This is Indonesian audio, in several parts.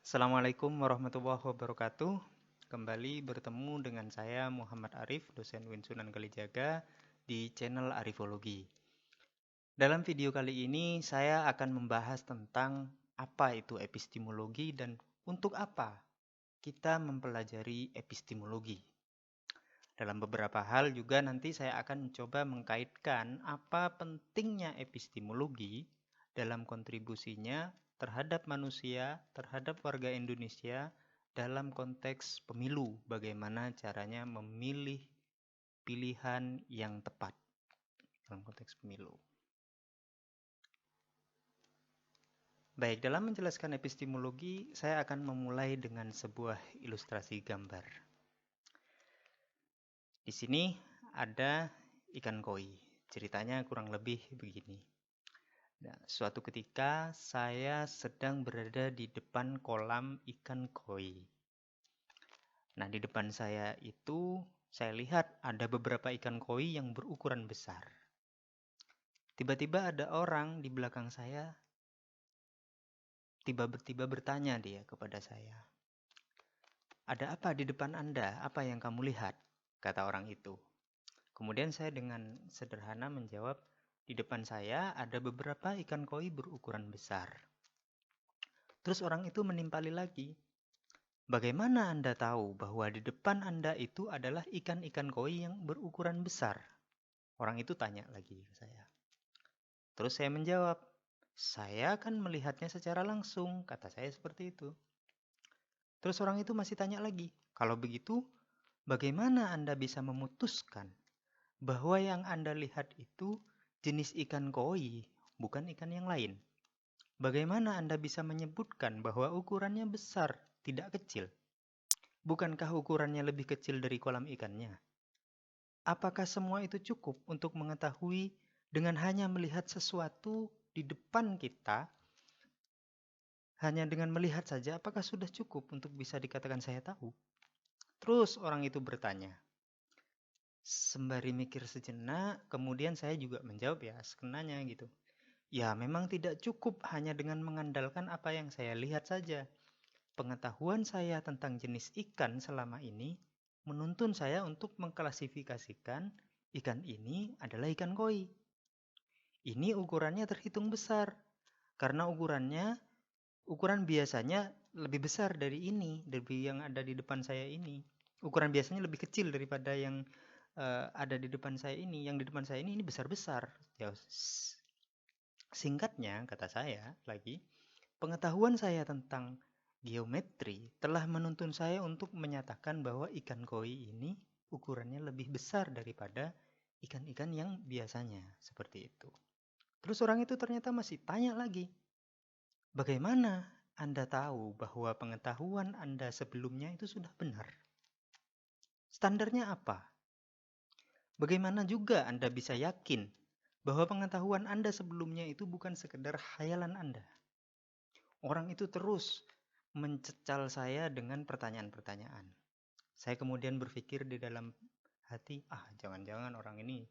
Assalamualaikum warahmatullahi wabarakatuh. Kembali bertemu dengan saya Muhammad Arif, dosen UIN Sunan Kalijaga di channel Arifologi. Dalam video kali ini saya akan membahas tentang apa itu epistemologi dan untuk apa kita mempelajari epistemologi. Dalam beberapa hal juga nanti saya akan mencoba mengkaitkan apa pentingnya epistemologi dalam kontribusinya terhadap manusia, terhadap warga Indonesia dalam konteks pemilu, bagaimana caranya memilih pilihan yang tepat dalam konteks pemilu. Baik, dalam menjelaskan epistemologi, saya akan memulai dengan sebuah ilustrasi gambar. Di sini ada ikan koi. Ceritanya kurang lebih begini. Nah, suatu ketika saya sedang berada di depan kolam ikan koi. Nah, di depan saya itu saya lihat ada beberapa ikan koi yang berukuran besar. Tiba-tiba ada orang di belakang saya, tiba-tiba bertanya dia kepada saya. Ada apa di depan Anda? Apa yang kamu lihat? Kata orang itu. Kemudian saya dengan sederhana menjawab, di depan saya ada beberapa ikan koi berukuran besar. Terus orang itu menimpali lagi. Bagaimana Anda tahu bahwa di depan Anda itu adalah ikan-ikan koi yang berukuran besar? Orang itu tanya lagi ke saya. Terus saya menjawab, saya akan melihatnya secara langsung, kata saya seperti itu. Terus orang itu masih tanya lagi, kalau begitu bagaimana Anda bisa memutuskan bahwa yang Anda lihat itu jenis ikan koi, bukan ikan yang lain? Bagaimana Anda bisa menyebutkan bahwa ukurannya besar, tidak kecil? Bukankah ukurannya lebih kecil dari kolam ikannya? Apakah semua itu cukup untuk mengetahui dengan hanya melihat sesuatu di depan kita? Hanya dengan melihat saja, apakah sudah cukup untuk bisa dikatakan saya tahu? Terus orang itu bertanya. Sembari mikir sejenak, kemudian saya juga menjawab ya, sekenanya gitu. Ya, memang tidak cukup hanya dengan mengandalkan apa yang saya lihat saja. Pengetahuan saya tentang jenis ikan selama ini menuntun saya untuk mengklasifikasikan ikan ini adalah ikan koi. Ini ukurannya terhitung besar, karena ukuran biasanya lebih besar dari ini, dari yang ada di depan saya ini. Ukuran biasanya lebih kecil daripada yang ada di depan saya ini. Yang di depan saya ini besar-besar. Ya, singkatnya, kata saya lagi, pengetahuan saya tentang geometri telah menuntun saya untuk menyatakan bahwa ikan koi ini ukurannya lebih besar daripada ikan-ikan yang biasanya, seperti itu. Terus orang itu ternyata masih tanya lagi, bagaimana Anda tahu bahwa pengetahuan Anda sebelumnya itu sudah benar? Standarnya apa? Bagaimana juga Anda bisa yakin bahwa pengetahuan Anda sebelumnya itu bukan sekedar khayalan Anda? Orang itu terus mencecal saya dengan pertanyaan-pertanyaan. Saya kemudian berpikir di dalam hati, jangan-jangan orang ini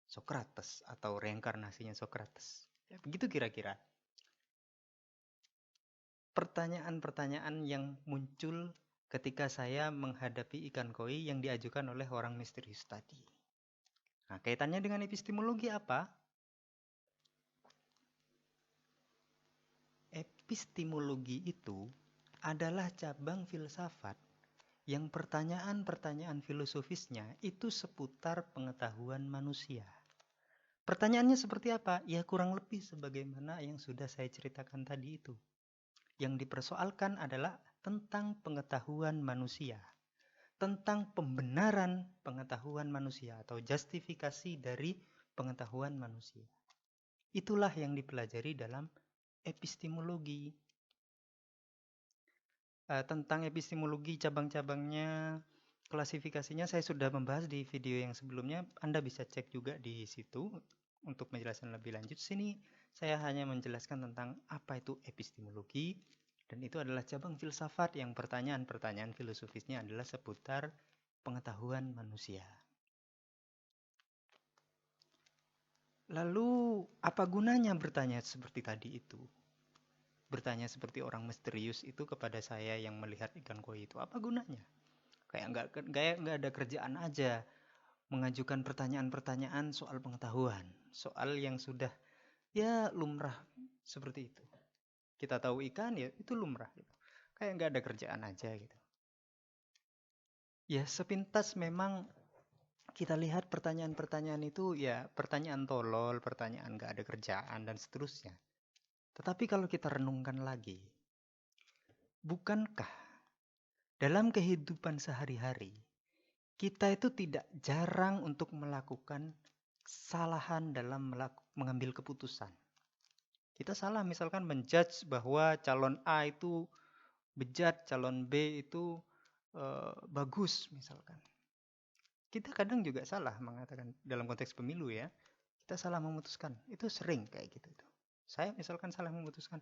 Sokrates atau reinkarnasinya Sokrates. Ya, begitu kira-kira. Pertanyaan-pertanyaan yang muncul ketika saya menghadapi ikan koi yang diajukan oleh orang misterius tadi. Nah, kaitannya dengan epistemologi apa? Epistemologi itu adalah cabang filsafat yang pertanyaan-pertanyaan filosofisnya itu seputar pengetahuan manusia. Pertanyaannya seperti apa? Ya kurang lebih sebagaimana yang sudah saya ceritakan tadi itu. Yang dipersoalkan adalah tentang pengetahuan manusia, tentang pembenaran pengetahuan manusia atau justifikasi dari pengetahuan manusia. Itulah yang dipelajari dalam epistemologi. Tentang epistemologi cabang-cabangnya, klasifikasinya saya sudah membahas di video yang sebelumnya. Anda bisa cek juga di situ untuk menjelaskan lebih lanjut. Sini saya hanya menjelaskan tentang apa itu epistemologi, dan itu adalah cabang filsafat yang pertanyaan-pertanyaan filosofisnya adalah seputar pengetahuan manusia. Lalu apa gunanya bertanya seperti tadi itu? bertanya seperti orang misterius itu kepada saya yang melihat ikan koi itu? Apa gunanya? Kayak nggak ada kerjaan aja mengajukan pertanyaan-pertanyaan soal pengetahuan, soal yang sudah ya lumrah seperti itu. Kita tahu ikan ya itu lumrah gitu. Kayak nggak ada kerjaan aja gitu. Ya sepintas memang kita lihat pertanyaan-pertanyaan itu ya pertanyaan tolol, pertanyaan nggak ada kerjaan dan seterusnya. Tetapi kalau kita renungkan lagi, bukankah dalam kehidupan sehari-hari kita itu tidak jarang untuk melakukan kesalahan dalam mengambil keputusan. Kita salah misalkan menjudge bahwa calon A itu bejat, calon B itu bagus misalkan. Kita kadang juga salah mengatakan dalam konteks pemilu ya, kita salah memutuskan. Itu sering kayak gitu. Saya misalkan salah memutuskan,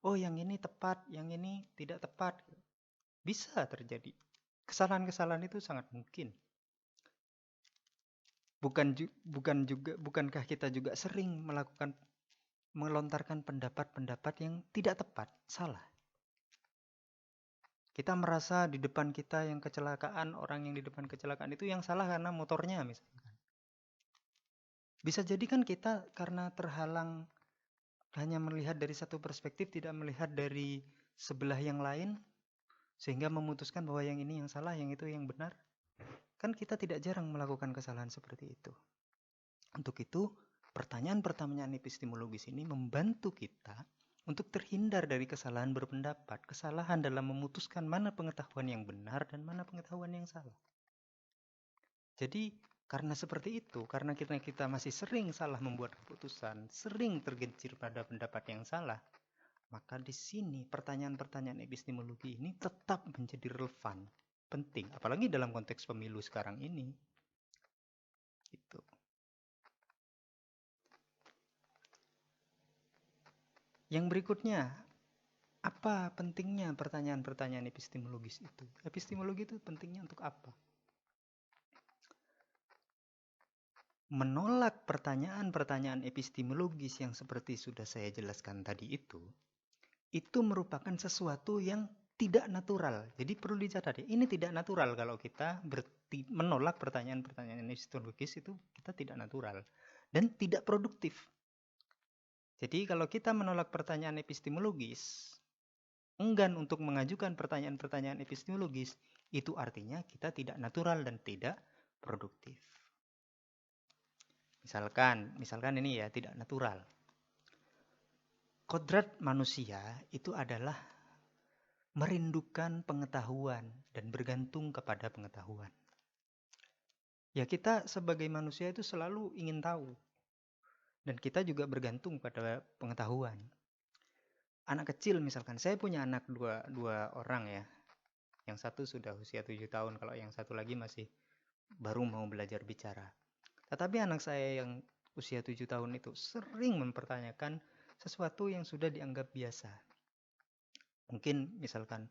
oh yang ini tepat, yang ini tidak tepat. Bisa terjadi. Kesalahan-kesalahan itu sangat mungkin. Bukankah kita juga sering melontarkan pendapat-pendapat yang tidak tepat, salah. Kita merasa di depan kita yang kecelakaan, orang yang di depan kecelakaan itu yang salah karena motornya misalkan. Bisa jadi kan kita karena terhalang hanya melihat dari satu perspektif, tidak melihat dari sebelah yang lain, sehingga memutuskan bahwa yang ini yang salah, yang itu yang benar. Kan kita tidak jarang melakukan kesalahan seperti itu. Untuk itu, pertanyaan-pertanyaan epistemologis ini membantu kita untuk terhindar dari kesalahan berpendapat, kesalahan dalam memutuskan mana pengetahuan yang benar dan mana pengetahuan yang salah. Jadi, karena seperti itu, karena kita masih sering salah membuat keputusan, sering tergencir pada pendapat yang salah, maka di sini pertanyaan-pertanyaan epistemologi ini tetap menjadi relevan, penting, apalagi dalam konteks pemilu sekarang ini. Gitu. Yang berikutnya, apa pentingnya pertanyaan-pertanyaan epistemologis itu? Epistemologi itu pentingnya untuk apa? Menolak pertanyaan-pertanyaan epistemologis yang seperti sudah saya jelaskan tadi itu merupakan sesuatu yang tidak natural. Jadi perlu dicatat, ini tidak natural kalau kita menolak pertanyaan-pertanyaan epistemologis itu kita tidak natural dan tidak produktif. Jadi kalau kita menolak pertanyaan epistemologis, enggan untuk mengajukan pertanyaan-pertanyaan epistemologis, itu artinya kita tidak natural dan tidak produktif. Misalkan ini ya tidak natural. Kodrat manusia itu adalah merindukan pengetahuan dan bergantung kepada pengetahuan. Ya kita sebagai manusia itu selalu ingin tahu. Dan kita juga bergantung pada pengetahuan. Anak kecil misalkan, saya punya anak dua orang ya. Yang satu sudah usia 7 tahun, kalau yang satu lagi masih baru mau belajar bicara. Tetapi anak saya yang usia 7 tahun itu sering mempertanyakan sesuatu yang sudah dianggap biasa. Mungkin misalkan,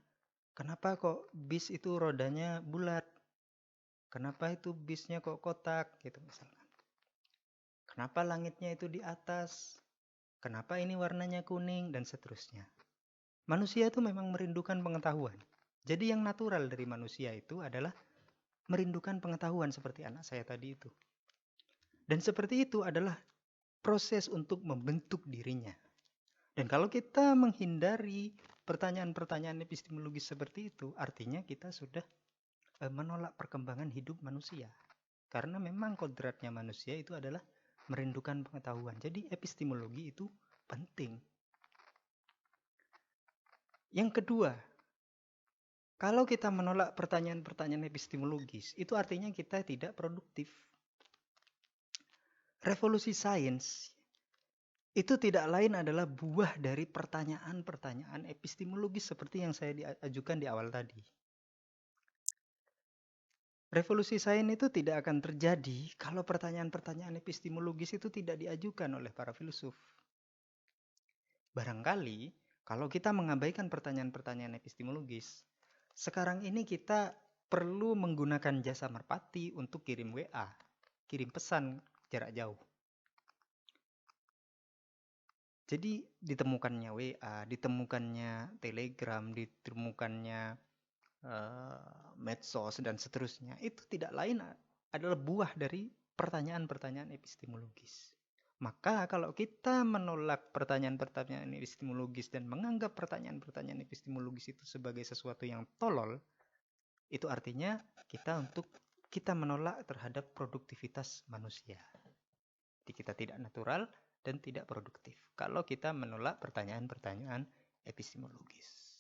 kenapa kok bis itu rodanya bulat? Kenapa itu bisnya kok kotak? Gitu misalkan. Kenapa langitnya itu di atas? Kenapa ini warnanya kuning? Dan seterusnya. Manusia itu memang merindukan pengetahuan. Jadi yang natural dari manusia itu adalah merindukan pengetahuan seperti anak saya tadi itu. Dan seperti itu adalah proses untuk membentuk dirinya. Dan kalau kita menghindari pertanyaan-pertanyaan epistemologis seperti itu, artinya kita sudah menolak perkembangan hidup manusia. Karena memang kodratnya manusia itu adalah merindukan pengetahuan. Jadi epistemologi itu penting. Yang kedua, kalau kita menolak pertanyaan-pertanyaan epistemologis, itu artinya kita tidak produktif. Revolusi sains itu tidak lain adalah buah dari pertanyaan-pertanyaan epistemologis seperti yang saya diajukan di awal tadi. Revolusi sains itu tidak akan terjadi kalau pertanyaan-pertanyaan epistemologis itu tidak diajukan oleh para filsuf. Barangkali kalau kita mengabaikan pertanyaan-pertanyaan epistemologis, sekarang ini kita perlu menggunakan jasa merpati untuk kirim WA, kirim pesan jarak jauh. Jadi ditemukannya WA, ditemukannya Telegram, ditemukannya medsos dan seterusnya, itu tidak lain adalah buah dari pertanyaan-pertanyaan epistemologis. Maka kalau kita menolak pertanyaan-pertanyaan epistemologis dan menganggap pertanyaan-pertanyaan epistemologis itu sebagai sesuatu yang tolol, itu artinya kita menolak terhadap produktivitas manusia. Jadi kita tidak natural dan tidak produktif kalau kita menolak pertanyaan-pertanyaan epistemologis.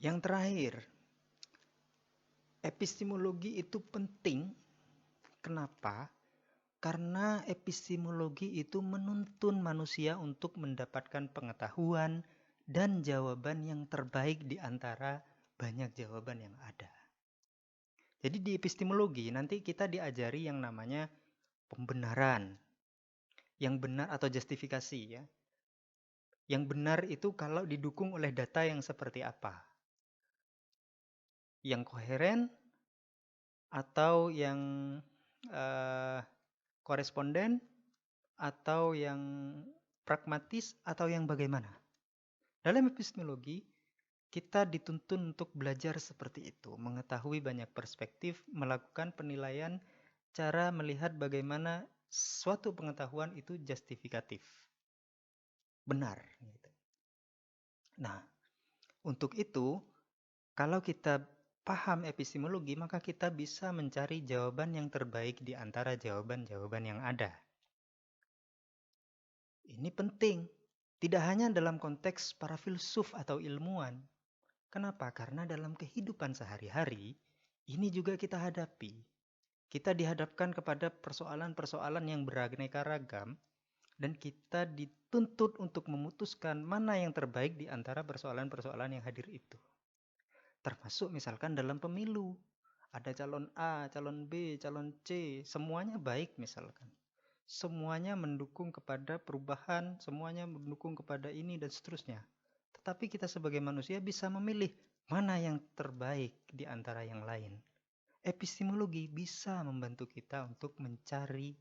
Yang terakhir, epistemologi itu penting. Kenapa? Karena epistemologi itu menuntun manusia untuk mendapatkan pengetahuan dan jawaban yang terbaik di antara banyak jawaban yang ada. Jadi di epistemologi nanti kita diajari yang namanya pembenaran. Yang benar atau justifikasi ya. Yang benar itu kalau didukung oleh data yang seperti apa? Yang koheren atau yang koresponden atau yang pragmatis atau yang bagaimana? Dalam epistemologi kita dituntun untuk belajar seperti itu, mengetahui banyak perspektif, melakukan penilaian, cara melihat bagaimana suatu pengetahuan itu justifikatif, benar. Nah, untuk itu, kalau kita paham epistemologi, maka kita bisa mencari jawaban yang terbaik di antara jawaban-jawaban yang ada. Ini penting, tidak hanya dalam konteks para filsuf atau ilmuwan. Kenapa? Karena dalam kehidupan sehari-hari, ini juga kita hadapi. Kita dihadapkan kepada persoalan-persoalan yang beraneka ragam, dan kita dituntut untuk memutuskan mana yang terbaik di antara persoalan-persoalan yang hadir itu. Termasuk misalkan dalam pemilu. Ada calon A, calon B, calon C, semuanya baik misalkan. Semuanya mendukung kepada perubahan, semuanya mendukung kepada ini dan seterusnya. Tetapi kita sebagai manusia bisa memilih mana yang terbaik di antara yang lain. Epistemologi bisa membantu kita untuk mencari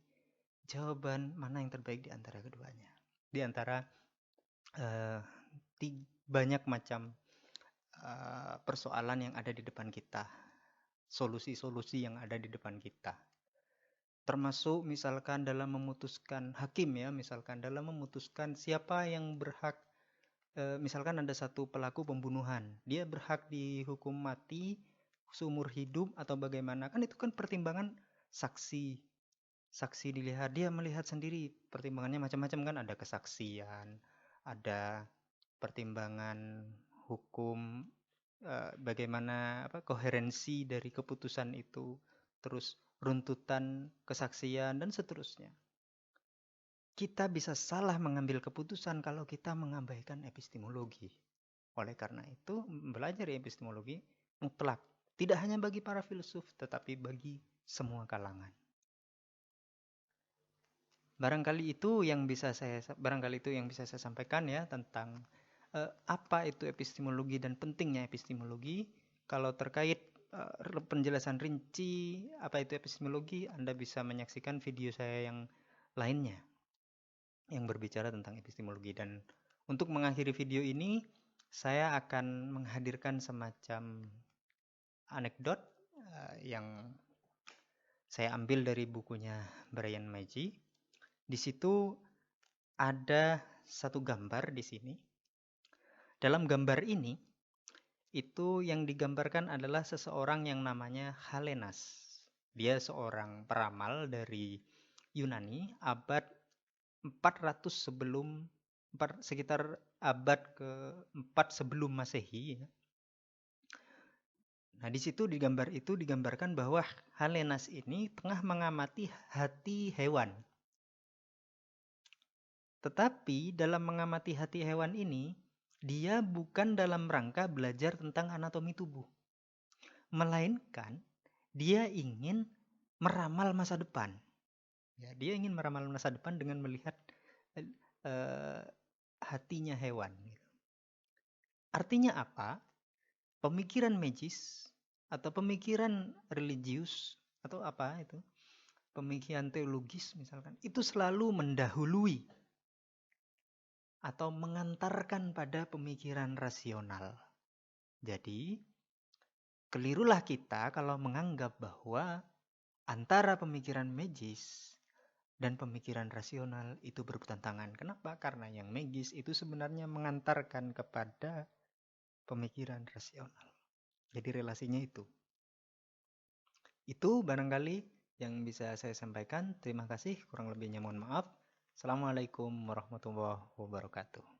jawaban mana yang terbaik di antara keduanya. Di antara banyak macam persoalan yang ada di depan kita. Solusi-solusi yang ada di depan kita. Termasuk misalkan dalam memutuskan hakim ya, misalkan dalam memutuskan siapa yang berhak, misalkan ada satu pelaku pembunuhan, dia berhak dihukum mati seumur hidup atau bagaimana, kan itu kan pertimbangan saksi dilihat, dia melihat sendiri, pertimbangannya macam-macam kan, ada kesaksian, ada pertimbangan hukum, bagaimana koherensi dari keputusan itu, terus runtutan kesaksian dan seterusnya. Kita bisa salah mengambil keputusan kalau kita mengabaikan epistemologi. Oleh karena itu, belajar epistemologi mutlak, tidak hanya bagi para filsuf, tetapi bagi semua kalangan. Barangkali itu yang bisa saya sampaikan ya tentang apa itu epistemologi dan pentingnya epistemologi. Kalau terkait penjelasan rinci apa itu epistemologi, Anda bisa menyaksikan video saya yang lainnya yang berbicara tentang epistemologi. Dan untuk mengakhiri video ini, saya akan menghadirkan semacam anekdot yang saya ambil dari bukunya Brian Magee. Di situ ada satu gambar di sini. Dalam gambar ini, itu yang digambarkan adalah seseorang yang namanya Halenas. Dia seorang peramal dari Yunani abad 400 sekitar abad ke-4 sebelum Masehi. Nah, di situ di gambar itu digambarkan bahwa Halenas ini tengah mengamati hati hewan. Tetapi dalam mengamati hati hewan ini, dia bukan dalam rangka belajar tentang anatomi tubuh. Melainkan dia ingin meramal masa depan. Ya, dia ingin meramal masa depan dengan melihat hatinya hewan. Artinya apa? Pemikiran magis atau pemikiran religius atau apa itu pemikiran teologis misalkan, itu selalu mendahului atau mengantarkan pada pemikiran rasional. Jadi, kelirulah kita kalau menganggap bahwa antara pemikiran magis dan pemikiran rasional itu bertentangan. Kenapa? Karena yang magis itu sebenarnya mengantarkan kepada pemikiran rasional. Jadi relasinya itu. Itu barangkali yang bisa saya sampaikan. Terima kasih. Kurang lebihnya mohon maaf. Assalamualaikum warahmatullahi wabarakatuh.